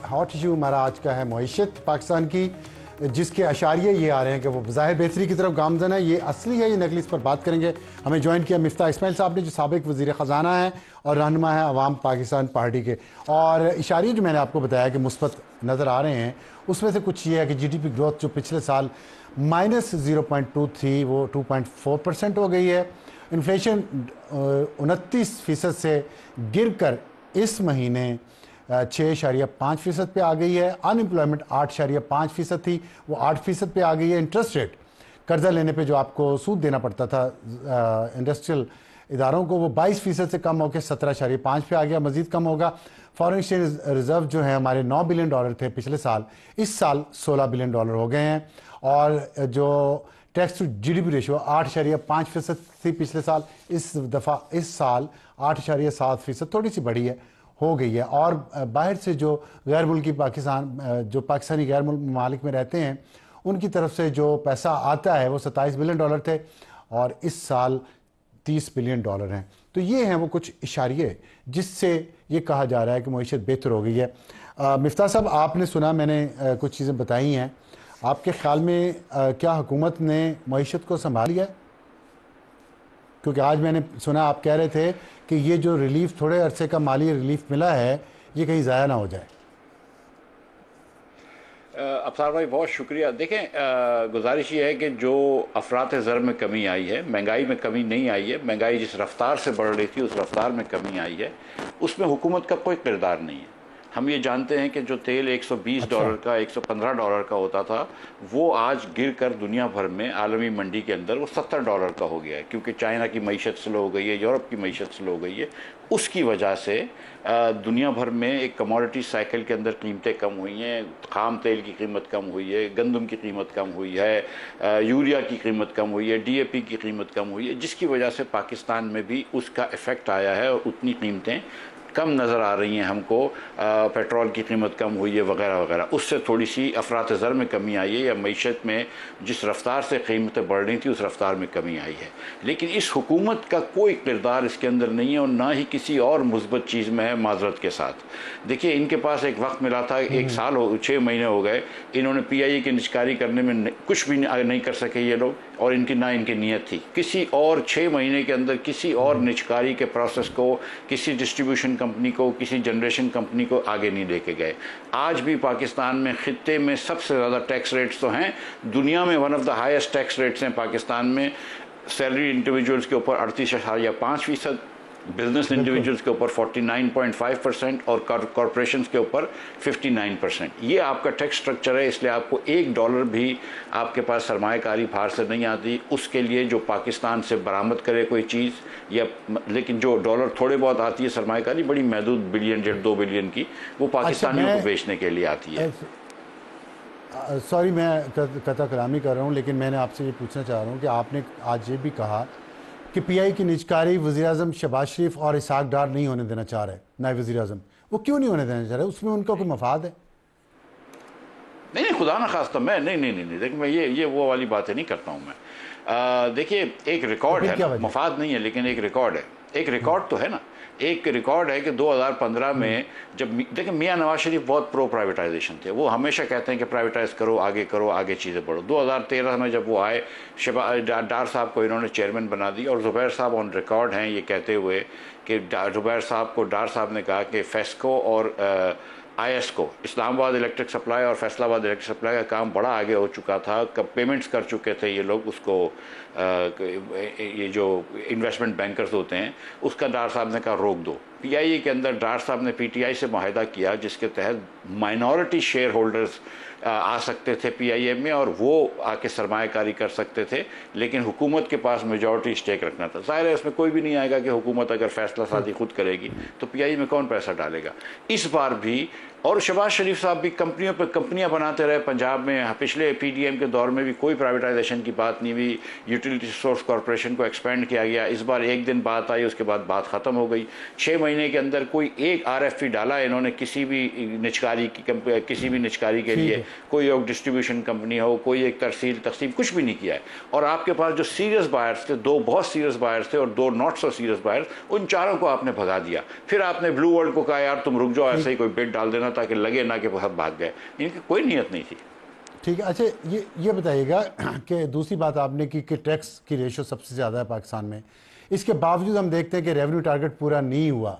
Hot issue हमारा आज का है मईशत पाकिस्तान की, जिसके अशारिये ये आ रहे हैं कि वो ज़ाहिर बेहतरी की तरफ गामज़न है। ये असली है, ये नकली, इस पर बात करेंगे। हमें ज्वाइन किया मिफ्ता इस्माइल साहब ने, जो साबिक वज़ीर ख़जाना है और रहनुमा है अवाम पाकिस्तान पार्टी के। और इशारे जो मैंने आपको बताया कि मुस्बत नज़र आ रहे हैं, उसमें से कुछ ये है कि GDP ग्रोथ जो पिछले साल -0.2 थी वो 2.4% हो गई है। इन्फ्लेशन 29% से गिर कर इस महीने 6.5% पे आ गई है। अनएम्प्लॉयमेंट 8.5% थी, वो 8% पे आ गई है। इंटरेस्ट रेट कर्जा लेने पे जो आपको सूद देना पड़ता था इंडस्ट्रियल इदारों को, वो 22% से कम होकर 17.5 पे आ गया, मजीद कम होगा। फॉरेन एक्सचेंज रिजर्व जो है हमारे $9 बिलियन थे पिछले साल, इस साल $16 बिलियन हो गए हैं। और जो टैक्स टू GDP रेशियो 8.5% थी पिछले साल, इस साल 8.7%, थोड़ी सी बढ़ी है, हो गई है। और बाहर से जो गैर मुल्की जो पाकिस्तानी गैर मुल्क ममालिक में रहते हैं, उनकी तरफ से जो पैसा आता है वो $27 बिलियन थे और इस साल $30 बिलियन हैं। तो ये हैं वो कुछ इशारे जिससे ये कहा जा रहा है कि मईशत बेहतर हो गई है। मिफ्ता साहब, आपने सुना, मैंने कुछ चीज़ें बताई हैं, आपके ख्याल में क्या हुकूमत ने मईशत को संभाल लिया? क्योंकि आज मैंने सुना आप कह रहे थे कि ये जो रिलीफ, थोड़े अरसे का माली रिलीफ मिला है, ये कहीं ज़ाया ना हो जाए। अफसार भाई बहुत शुक्रिया। देखें, गुजारिश ये है कि जो अफरात ज़र में कमी आई है, महंगाई में कमी नहीं आई है। महंगाई जिस रफ्तार से बढ़ रही थी उस रफ्तार में कमी आई है, उसमें हुकूमत का कोई किरदार नहीं है। हम ये जानते हैं कि जो तेल $120 का, $115 का होता था, वो आज गिर कर दुनिया भर में आलमी मंडी के अंदर वो $70 का हो गया है, क्योंकि चाइना की मईशत स्लो हो गई है, यूरोप की मईशत स्लो हो गई है। उसकी वजह से दुनिया भर में एक कमोडिटी साइकिल के अंदर कीमतें कम हुई हैं। खाम तेल की कीमत कम हुई है, गंदम की कीमत कम हुई है, यूरिया की कीमत कम हुई है, DAP की कीमत कम हुई है, जिसकी वजह से पाकिस्तान में भी उसका इफ़ेक्ट आया है और उतनी कीमतें कम नज़र आ रही हैं हमको। पेट्रोल की कीमत कम हुई है वगैरह वगैरह, उससे थोड़ी सी अफरात ज़र में कमी आई है, या मईशत में जिस रफ्तार से कीमतें बढ़ रही थी उस रफ्तार में कमी आई है। लेकिन इस हुकूमत का कोई किरदार इसके अंदर नहीं है और ना ही किसी और मुस्बत चीज़ में है। माजरत के साथ देखिए, इनके पास एक वक्त मिला था, 1 साल 6 महीने हो गए, इन्होंने PIA की निजकारी करने में कुछ भी नहीं कर सके ये लोग, और इनकी नीयत थी किसी और 6 महीने के अंदर किसी और निजकारी के प्रोसेस को, किसी डिस्ट्रीब्यूशन कंपनी को, किसी जनरेशन कंपनी को आगे नहीं लेके गए। आज भी पाकिस्तान में खित्ते में सबसे ज़्यादा टैक्स रेट्स तो हैं, दुनिया में one of the highest tax rates हैं पाकिस्तान में। सैलरी इंडिविजुअल्स के ऊपर 38.5%, बिजनेस इंडिविजुअल्स के ऊपर 49.5% और कॉरपोरेशंस के ऊपर 59%। ये आपका टैक्स स्ट्रक्चर है, इसलिए आपको $1 भी आपके पास सरमायाकारी बाहर से नहीं आती उसके लिए जो पाकिस्तान से बरामद करे कोई चीज़, या लेकिन जो डॉलर थोड़े बहुत आती है सरमायाकारी, बड़ी महदूद $1 बिलियन 2 बिलियन की, वो पाकिस्तानियों को बेचने के लिए आती है। सॉरी, मैं कता कलामी कर रहा हूँ, लेकिन मैंने आपसे ये पूछना चाह रहा हूँ कि आपने आज ये भी कहा कि PI की निजकारी वज़ीर-ए-आज़म शहबाज शरीफ और इसाक डार नहीं होने देना चाह रहे, नायब वज़ीर-ए-आज़म। वो क्यों नहीं होने देना चाह रहे? उसमें उनका कोई मफाद है? नहीं, खुदा ना खास्ता, मैं नहीं, देखिए मैं ये वो वाली बातें नहीं करता हूँ मैं। देखिए, एक रिकॉर्ड है, मफाद नहीं है लेकिन एक रिकॉर्ड है, एक रिकॉर्ड तो है ना। एक रिकॉर्ड है कि 2015 में जब, देखिए, मियां नवाज शरीफ बहुत प्रो प्राइवेटाइजेशन थे, वो हमेशा कहते हैं कि प्राइवेटाइज करो, आगे चीज़ें बढ़ो। 2013 में जब वो आए, डार साहब को इन्होंने चेयरमैन बना दी, और ज़ुबैर साहब ऑन रिकॉर्ड हैं ये कहते हुए कि ज़ुबैर साहब को डार साहब ने कहा कि फेस्को और IS को, इस्लामाबाद इलेक्ट्रिक सप्लाई और फैसलाबाद इलेक्ट्रिक सप्लाई का काम बड़ा आगे हो चुका था, कब पेमेंट्स कर चुके थे ये लोग उसको, ये जो इन्वेस्टमेंट बैंकर्स होते हैं, उसका डार साहब ने कहा रोक दो। PIA के अंदर डार साहब ने PTI से माहिदा किया जिसके तहत माइनॉरिटी शेयर होल्डर्स आ सकते थे PIA में और वो आके सरमायाकारी कर सकते थे, लेकिन हुकूमत के पास मेजॉरिटी स्टेक रखना था। ज़ाहिर है इसमें कोई भी नहीं आएगा कि हुकूमत अगर फैसला साजी खुद करेगी तो PIA में कौन पैसा डालेगा। इस बार भी, और शहबाज शरीफ साहब भी कंपनियों पर कंपनियां बनाते रहे पंजाब में। पिछले PDM के दौर में भी कोई प्राइवेटाइजेशन की बात नहीं हुई, यूटिलिटी सोर्स कॉरपोरेशन को एक्सपेंड किया गया। इस बार एक दिन बात आई, उसके बाद बात ख़त्म हो गई। 6 महीने के अंदर कोई एक RFP डाला इन्होंने किसी भी निजकारी के लिए, कोई एक डिस्ट्रीब्यूशन कंपनी हो, कोई एक तरसील तकसीम, कुछ भी नहीं किया है। और आपके पास जो सीरियस बायर्स थे, 2 बहुत सीरियस बायर्स थे और 2 नॉट सो सीरियस बायर्स, उन चारों को आपने भगा दिया। फिर आपने ब्लू वर्ल्ड को कहा यार तुम रुक जाओ, ऐसे ही कोई बिड डाल देना ताकि लगे ना कि बहुत भाग गए। इनकी कोई नीयत नहीं थी। ठीक है। अच्छा, ये बताइएगा कि दूसरी बात आपने की कि टैक्स की रेशो सबसे ज़्यादा है पाकिस्तान में, इसके बावजूद हम देखते हैं कि रेवेन्यू टारगेट पूरा नहीं हुआ।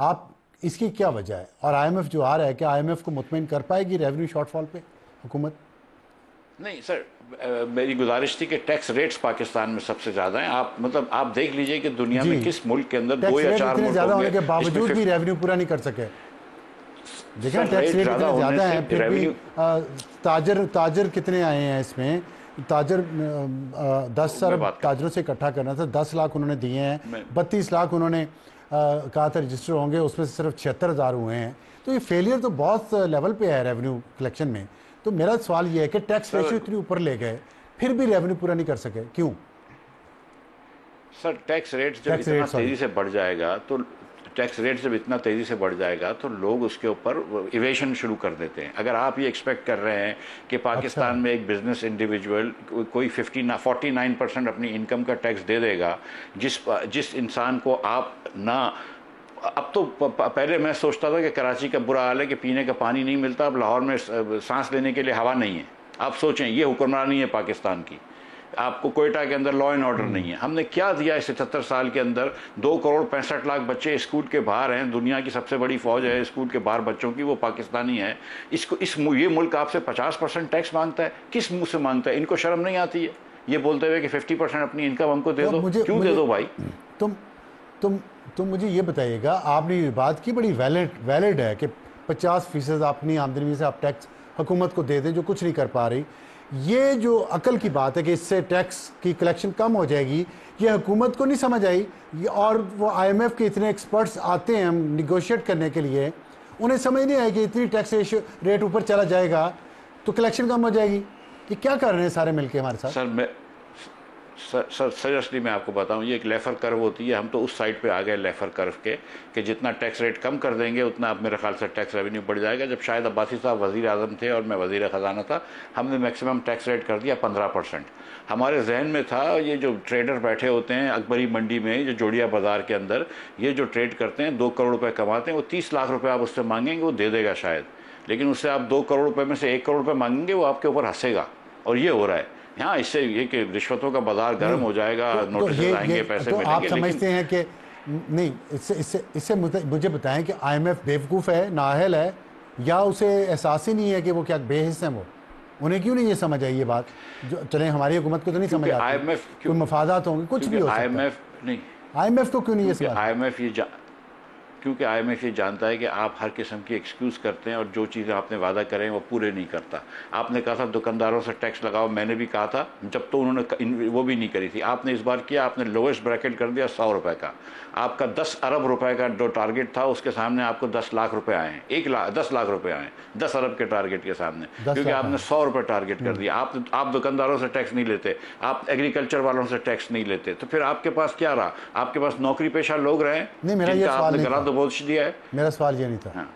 आप इसकी क्या वजह है? और आईएमएफ जो आ रहा है, क्या आईएमएफ को मुतमईन कर पाएगी रेवेन्यू शॉर्टफॉल पे हुकूमत? नहीं सर, मेरी गुजारिश थी कि टैक्स रेट्स पाकिस्तान में सबसे ज़्यादा हैं। आप मतलब आप देख लीजिए कि दुनिया में किस मुल्क के अंदर 2 या 4 मुल्क ज़्यादा होने के बावजूद भी रेवेन्यू पूरा नहीं कर सके। देखिए टैक्स रेट इतने ज़्यादा हैं, फिर भी ताजर कितने आए हैं इसमें? ताजर 10 अरब ताजरों से इकट्ठा करना था, 10 लाख उन्होंने दिए हैं, 32 लाख उन्होंने कहा था रजिस्टर होंगे, उसमें से सिर्फ 76,000 हुए हैं। तो ये फेलियर तो बहुत लेवल पे है रेवेन्यू कलेक्शन में। तो मेरा सवाल ये है कि टैक्स रेशियो इतनी ऊपर ले गए फिर भी रेवेन्यू पूरा नहीं कर सके, क्यों? सर टैक्स रेट जब इतना तेजी से बढ़ जाएगा तो लोग उसके ऊपर इवेशन शुरू कर देते हैं। अगर आप ये एक्सपेक्ट कर रहे हैं कि पाकिस्तान में एक बिजनेस इंडिविजुअल कोई 49% अपनी इनकम का टैक्स दे देगा, जिस इंसान को आप ना, अब तो पहले मैं सोचता था कि कराची का बुरा हाल है कि पीने का पानी नहीं मिलता, अब लाहौर में सांस लेने के लिए हवा नहीं है। आप सोचें, ये हुक्मरानी है पाकिस्तान की। आपको कोयटा के अंदर लॉ एंड ऑर्डर नहीं है। हमने क्या दिया इस 77 साल के अंदर? 2 करोड़ 65 लाख बच्चे स्कूल के बाहर हैं। दुनिया की सबसे बड़ी फौज है स्कूल के बाहर बच्चों की, वो पाकिस्तानी है। ये मुल्क आपसे 50% टैक्स मांगता है। किस मुंह से मांगता है? इनको शर्म नहीं आती है ये बोलते हुए कि 50% अपनी इनकम हमको दे दो? क्यों दे दो भाई? तुम मुझे ये बताइएगा, आपने ये बात की बड़ी वैलिड है कि 50% अपनी आमदनी से आप टैक्स हुकूमत को दे दें जो कुछ नहीं कर पा रही। ये जो अकल की बात है कि इससे टैक्स की कलेक्शन कम हो जाएगी, ये हुकूमत को नहीं समझ आई। और वो आईएमएफ के इतने एक्सपर्ट्स आते हैं हम निगोशिएट करने के लिए, उन्हें समझ नहीं आया कि इतनी टैक्स रेट ऊपर चला जाएगा तो कलेक्शन कम हो जाएगी। कि क्या कर रहे हैं सारे मिलके हमारे साथ? सर सीरियसली मैं आपको बताऊं, ये एक लेफर कर्व होती है। हम तो उस साइड पे आ गए लेफर कर्व के कि जितना टैक्स रेट कम कर देंगे उतना अब मेरे ख्याल से टैक्स रेवेन्यू बढ़ जाएगा। जब शायद अब्बासी साहब वज़ीर आज़म थे और मैं वज़ीर ख़जाना था, हमने मैक्सिमम टैक्स रेट कर दिया 15%। हमारे जहन में था ये जो ट्रेडर बैठे होते हैं अकबरी मंडी में, जो जोड़िया बाज़ार के अंदर ये जो ट्रेड करते हैं, 2 करोड़ रुपये कमाते हैं, वो 30 लाख रुपये आप उससे मांगेंगे वो दे देगा शायद, लेकिन उससे आप 2 करोड़ रुपये में से 1 करोड़ रुपये मांगेंगे वो आपके ऊपर हंसेगा। और ये हो रहा है यहाँ। इससे ये कि रिश्वतों का बाजार गर्म हो जाएगा, नोटिस आएंगे, पैसे मिलेंगे। आप समझते हैं कि नहीं, इससे मुझे बताएं कि आईएमएफ बेवकूफ़ है, नाअहल है, या उसे एहसास ही नहीं है कि वो क्या बेहिस हैं? वो उन्हें क्यों नहीं ये समझ आई ये बात? जो चले हमारी हुकूमत को तो नहीं समझ आती, आईएमएफ कोई मफादात होंगे, कुछ भी हो सकता है। आईएमएफ को क्यों नहीं ये समझ? क्योंकि आईएमएफ ये जानता है कि आप हर किस्म की एक्सक्यूज़ करते हैं और जो चीज़ें आपने वादा करें वो पूरे नहीं करता। आपने कहा था दुकानदारों से टैक्स लगाओ, मैंने भी कहा था, जब तो उन्होंने वो भी नहीं करी थी। आपने इस बार किया, आपने लोवेस्ट ब्रैकेट कर दिया 100 रुपये का। आपका 10 अरब रुपए का जो टारगेट था उसके सामने आपको 10 लाख रुपए आए हैं। 10 लाख रुपए आए 10 अरब के टारगेट के सामने, क्योंकि आपने 100 रुपये टारगेट कर दिया। आप दुकानदारों से टैक्स नहीं लेते, आप एग्रीकल्चर वालों से टैक्स नहीं लेते, तो फिर आपके पास क्या रहा? आपके पास नौकरी पेशा लोग रहे जिनका आपने गला दबोच दिया है। मेरा सवाल ये नहीं था। हाँ।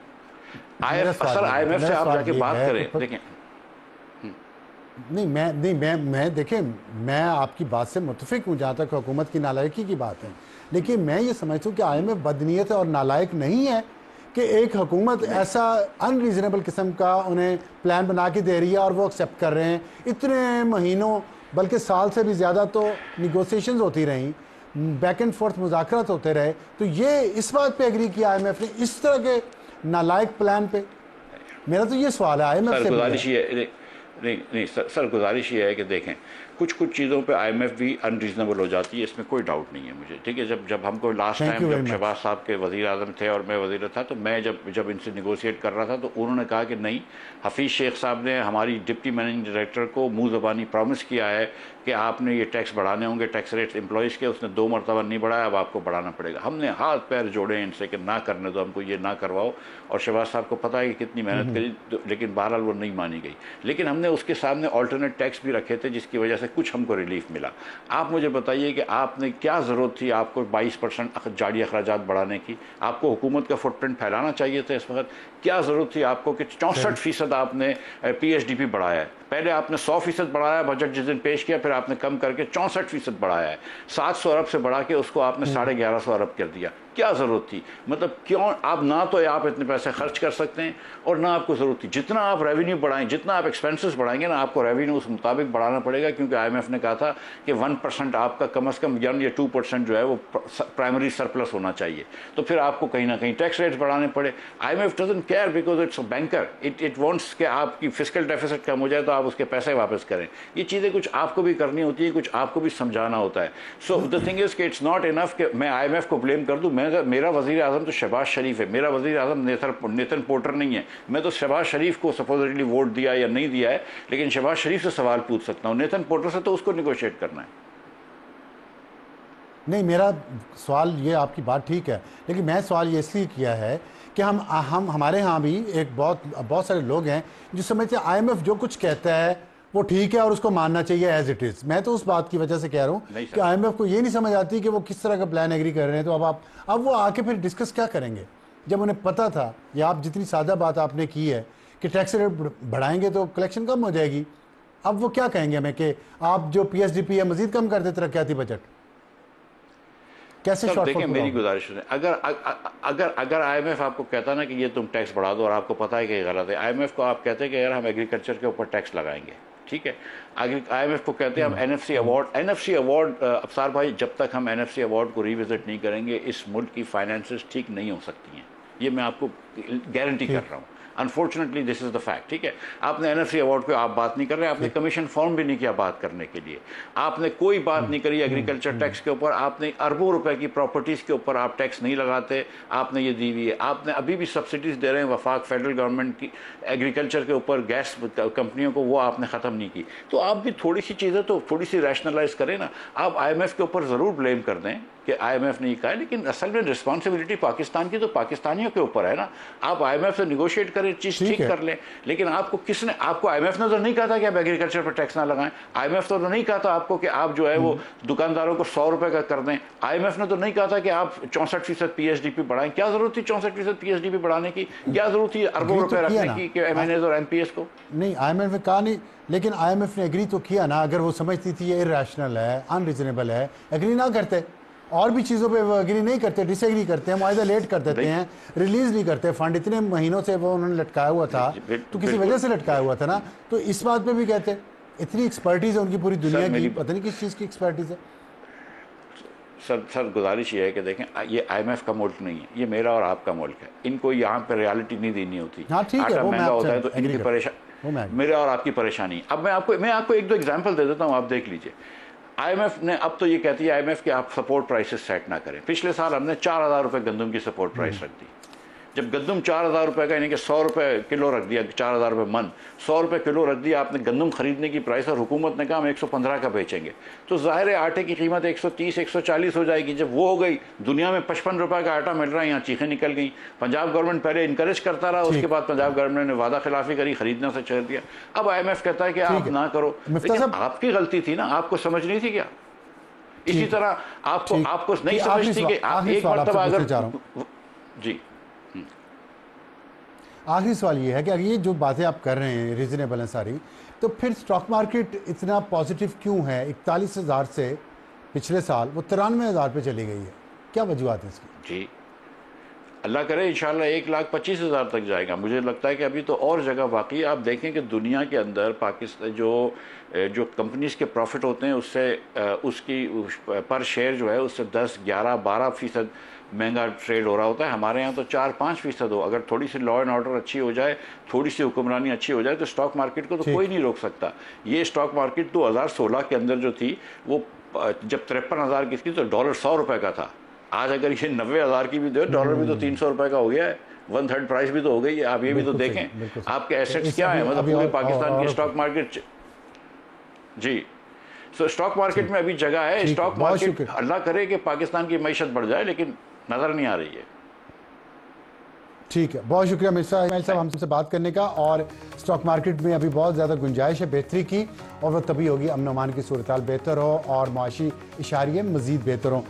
आईएमएफ से आप जाके बात करें, देखें। मैं देखें, मैं आपकी बात से मुत्तफिक हूँ जहाँ तक हुकूमत की नालायकी की बात है, लेकिन मैं ये समझता हूँ कि आईएमएफ बदनीयत और नालायक नहीं है कि एक हुकूमत ऐसा अनरीजनेबल किस्म का उन्हें प्लान बना के दे रही है और वो एक्सेप्ट कर रहे हैं। इतने महीनों बल्कि साल से भी ज़्यादा तो निगोसिएशंस होती रहीं, बैक एंड फोर्थ मुज़ाकरात होते रहे, तो ये इस बात पे एग्री किया आईएमएफ ने इस तरह के नालायक प्लान पे? मेरा तो ये सवाल है आईएमएफ से। गुजारिश ये नहीं सर, गुजारिश ये है कि देखें कुछ चीज़ों पे आईएमएफ भी अनरीजनेबल हो जाती है, इसमें कोई डाउट नहीं है मुझे। ठीक है, जब हमको लास्ट टाइम जब शहबाज साहब के वज़ीर आज़म थे और मैं वज़ीर था, तो मैं जब इनसे निगोशिएट कर रहा था तो उन्होंने कहा कि नहीं, हफीज़ शेख साहब ने हमारी डिप्टी मैनेजिंग डायरेक्टर को मुँह ज़बानी प्रॉमिस किया है कि आपने ये टैक्स बढ़ाने होंगे, टैक्स रेट्स एम्प्लॉयज़ के। उसने 2 मरतबा नहीं बढ़ाया, अब आपको बढ़ाना पड़ेगा। हमने हाथ पैर जोड़े इनसे कि ना करने दो, हमको ये ना करवाओ। और शहबाज साहब को पता है कि कितनी मेहनत करी, लेकिन बहरहाल वो नहीं मानी गई। लेकिन हमने उसके सामने ऑल्टरनेट टैक्स भी रखे थे जिसकी वजह से कुछ हमको रिलीफ मिला। आप मुझे बताइए कि आपने क्या ज़रूरत थी आपको 22% जारी अखराजात बढ़ाने की? आपको हुकूमत का फुटप्रिंट फैलाना चाहिए था इस वक्त। क्या ज़रूरत थी आपको कि 64% आपने PSDP बढ़ाया है? पहले आपने 100% बढ़ाया बजट जिस दिन पेश किया, फिर आपने कम करके 64% बढ़ाया है। 700 अरब से बढ़ा के उसको आपने 1150 अरब कर दिया। क्या ज़रूरत थी? मतलब क्यों आप ना तो आप इतने पैसे खर्च कर सकते हैं और ना आपको ज़रूरत थी। जितना आप रेवेन्यू बढ़ाएं, जितना आप एक्सपेंसेस बढ़ाएंगे ना, आपको रेवेन्यू उस मुताबिक बढ़ाना पड़ेगा, क्योंकि IMF ने कहा था कि 1% आपका कम से कम या 2% जो है वो प्राइमरी सरप्लस होना चाहिए। तो फिर आपको कहीं ना कहीं टैक्स रेट्स बढ़ाने पड़े। IMF doesn't care because it's a banker, it wants कि आपकी फिस्कल डेफिसिट कम हो जाए तो आप उसके पैसे वापस करें। ये चीज़ें कुछ आपको भी करनी होती है, कुछ आपको भी समझाना होता है। सो द थिंग इज कि इट्स नॉट इनफ कि मैं IMF को ब्लेम कर दूं। मेरा वज़ीर आज़म तो शहबाज शरीफ है, मेरा वज़ीर आज़म नेतन पोर्टर नहीं है। मैं तो शहबाज शरीफ को सपोजिटली वोट दिया या नहीं दिया है, लेकिन शहबाज शरीफ से सवाल पूछ सकता हूँ, नेतन पोर्टर से तो उसको निगोशिएट करना है। नहीं, मेरा सवाल ये, आपकी बात ठीक है, लेकिन मैं सवाल ये इसलिए किया है कि हम हमारे यहाँ भी एक बहुत सारे लोग हैं जो समझते हैं IMF जो कुछ कहता है वो ठीक है और उसको मानना चाहिए एज इट इज़। मैं तो उस बात की वजह से कह रहा हूँ कि IMF को ये नहीं समझ आती कि वो किस तरह का प्लान एग्री कर रहे हैं। तो अब वो आके फिर डिस्कस क्या करेंगे जब उन्हें पता था, या आप जितनी सादा बात आपने की है कि टैक्स रेट बढ़ाएंगे तो कलेक्शन कम हो जाएगी, अब वो क्या कहेंगे हमें कि आप जो PSDP है मजीद कम कर देते तरक्याती बजट? कैसे शॉर्टफॉल? देखिए, मेरी गुजारिश है, अगर IMF आपको कहता ना कि ये तुम टैक्स बढ़ा दो और आपको पता है कि गलत है, IMF को आप कहते हैं कि अगर हम एग्रीकल्चर के ऊपर टैक्स लगाएंगे, ठीक है, IMF को कहते हैं हम NFC अवार्ड अफसार भाई, जब तक हम NFC अवार्ड को रिविजिट नहीं करेंगे इस मुल्क की फाइनेंसेस ठीक नहीं हो सकती हैं। ये मैं आपको गारंटी कर रहा हूँ। Unfortunately this is the fact, ठीक है। आपने NFC अवार्ड पे आप बात नहीं कर रहे, आपने कमीशन फॉर्म भी नहीं किया बात करने के लिए, आपने कोई बात नहीं करी एग्रीकल्चर टैक्स के ऊपर, आपने अरबों रुपए की प्रॉपर्टीज के ऊपर आप टैक्स नहीं लगाते, आपने ये दी हुई है। आपने अभी भी सब्सिडीज दे रहे हैं वफाक फेडरल गवर्नमेंट की एग्रीकल्चर के ऊपर गैस कंपनियों को, वो आपने ख़त्म नहीं की। तो आप भी थोड़ी सी चीज़ें तो थोड़ी सी रैशनलाइज करें ना। आप IMF के ऊपर ज़रूर ब्लेम कर दें कि IMF ने कहा है, लेकिन असल में रिस्पॉन्सिबिलिटी पाकिस्तान की तो पाकिस्तानियों के ऊपर है ना। आप IMF से निगोशिएट करें, चीज़ ठीक कर लें, लेकिन आपको किसने, आपको IMF ने तो नहीं कहा था कि आप एग्रीकल्चर पर टैक्स ना लगाएं। IMF तो नहीं कहा था आपको कि आप जो है वो दुकानदारों को 100 रुपए का कर दें। IMF ने तो नहीं कहा था कि आप 64% PSDP बढ़ाएं। क्या जरूरत थी 64% PSDP बढ़ाने की? क्या जरूरत थी अरबों रुपए रखने की MNAs और MPS को? नहीं, IMF ने कहा नहीं, लेकिन IMF ने एग्री तो किया ना। अगर वो समझती थी ये इरैशनल है, अनरीजनेबल है, एग्री ना करते। और भी चीज़ों पे वो एग्री नहीं करते, डिसएग्री करते हैं, मुआहदा लेट कर देते हैं, रिलीज नहीं करते फंड। इतने महीनों से वो उन्होंने लटकाया हुआ था, तो किसी वजह से लटकाया हुआ था ना। तो इस बात पे भी कहते इतनी एक्सपर्टीज है उनकी पूरी दुनिया की, पता नहीं किस चीज़ की एक्सपर्टीज है। सर गुजारिश ये है कि देखें, ये IMF का मुल्क नहीं है, ये मेरा और आपका मुल्क है। इनको यहाँ पे रियलिटी नहीं देनी होती। हाँ ठीक है, वो महंगा होता है तो इनकी परेशानी, मेरे और आपकी परेशानी। अब मैं आपको एक दो एग्जाम्पल दे देता हूँ, आप देख लीजिए। IMF ने अब तो ये कहती है IMF कि आप सपोर्ट प्राइसेस सेट ना करें। पिछले साल हमने 4000 रुपये गंदम की सपोर्ट प्राइस रख दी। जब गंदम 4000 रुपये का, यानी कि 100 रुपये किलो रख दिया, 4000 रुपये मन, 100 रुपये किलो रख दिया आपने गंदम खरीदने की प्राइस, और हुकूमत ने कहा हम 115 का बेचेंगे, तो जाहिर है आटे की कीमत 130 140 हो जाएगी। जब वो हो गई, दुनिया में 55 रुपये का आटा मिल रहा है, यहाँ चीखें निकल गई। पंजाब गवर्नमेंट पहले इंकरेज करता रहा, उसके बाद पंजाब गवर्नमेंट ने वादा खिलाफी करी, खरीदने से छोड़ दिया। अब IMF कहता है कि आप ना करो, लेकिन आपकी गलती थी ना, आपको समझ नहीं थी क्या? इसी तरह आपको नहीं समझती कि आप एक मरतबा अगर जी। आखिरी सवाल ये है कि अगर ये जो बातें आप कर रहे हैं रीजनेबल हैं सारी, तो फिर स्टॉक मार्केट इतना पॉजिटिव क्यों है? 41,000 से पिछले साल वो 93,000 पे चली गई है, क्या वजूहत है इसकी? जी, अल्लाह करे इंशाल्लाह 1,25,000 तक जाएगा। मुझे लगता है कि अभी तो और जगह बाकी। आप देखें कि दुनिया के अंदर पाकिस्तान जो कंपनीज़ के प्रॉफिट होते हैं उससे उसकी पर शेयर जो है उससे 10, 11, 12% महंगा ट्रेड हो रहा होता है। हमारे यहाँ तो 4-5% हो। अगर थोड़ी सी लॉ एंड ऑर्डर अच्छी हो जाए, थोड़ी सी हुक्मरानी अच्छी हो जाए, तो स्टॉक मार्केट को तो कोई नहीं रोक सकता। ये स्टॉक मार्केट 2016 के अंदर जो थी, वो जब 53,000 की थी तो डॉलर 100 रुपये का था। आज अगर ये 90,000 की भी दे, डॉलर भी तो 300 रुपये का हो गया है, 1/3 प्राइस भी तो हो गई है। आप ये भी तो देखें आपके एसेट्स क्या है, मतलब पूरे पाकिस्तान की स्टॉक मार्केट। जी, सो स्टॉक मार्केट में अभी जगह है। स्टॉक मार्केट, अल्लाह करे कि पाकिस्तान की मईशत बढ़ जाए, लेकिन नजर नहीं आ रही है। ठीक है, बहुत शुक्रिया मिर्जा इस्माइल साहब हमसे बात करने का। और स्टॉक मार्केट में अभी बहुत ज़्यादा गुंजाइश है बेहतरी की, और वह तभी होगी अमन अमान की सूरत हाल बेहतर हो और माशी इशारिये मज़ीद बेहतर हो।